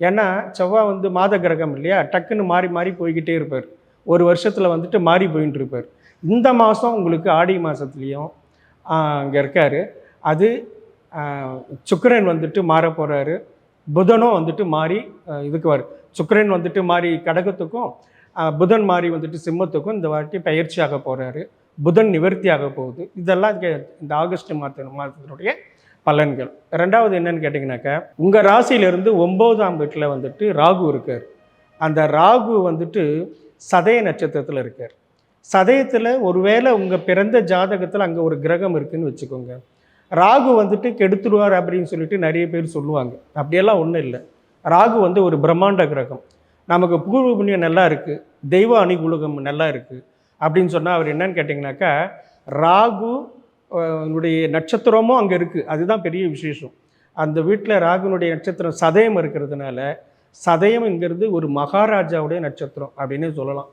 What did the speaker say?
ஏன்னா செவ்வாய் வந்து மாத கிரகம் இல்லையா, டக்குன்னு மாறி மாறி போய்கிட்டே இருப்பார். ஒரு வருஷத்தில் வந்துட்டு மாறி போயின்னு இருப்பார். இந்த மாதம் உங்களுக்கு ஆடி மாதத்துலேயும் அங்கே இருக்கார். அது சுக்கிரன் வந்துட்டு மாற போகிறாரு. புதனும் வந்துட்டு மாறி இதுக்கு வரும். சுக்கிரன் வந்துட்டு மாறி கடகத்துக்கும், புதன் மாறி வந்துட்டு சிம்மத்துக்கும் இந்த வாட்டி பயிற்சியாக போகிறாரு. புதன் நிவர்த்தியாக போகுது. இதெல்லாம் இந்த ஆகஸ்ட் மாதத்தினுடைய பலன்கள். ரெண்டாவது என்னன்னு கேட்டிங்கனாக்கா, உங்கள் ராசியிலிருந்து 9ஆம் வீட்டில் வந்துட்டு ராகு இருக்கார். அந்த ராகு வந்துட்டு சதய நட்சத்திரத்தில் இருக்கார். சதயத்தில் ஒருவேளை உங்கள் பிறந்த ஜாதகத்தில் அங்கே ஒரு கிரகம் இருக்குதுன்னு வச்சுக்கோங்க. ராகு வந்துட்டு கெடுத்துடுவார் அப்படின்னு சொல்லிட்டு நிறைய பேர் சொல்லுவாங்க. அப்படியெல்லாம் ஒன்றும் இல்லை. ராகு வந்து ஒரு பிரம்மாண்ட கிரகம். நமக்கு பூர்வ புண்ணியம் நல்லா இருக்குது, தெய்வ அனுகூலம் நல்லா இருக்குது அப்படின்னு சொன்னால் அவர் என்னன்னு கேட்டிங்கனாக்கா, ராகு னுடைய நட்சத்திரமும் அங்கே இருக்குது. அதுதான் பெரிய விசேஷம். அந்த வீட்டில் ராகுனுடைய நட்சத்திரம் சதயம் இருக்கிறதுனால, சதயம்ங்கிறது ஒரு மகாராஜாவுடைய நட்சத்திரம் அப்படின்னு சொல்லலாம்.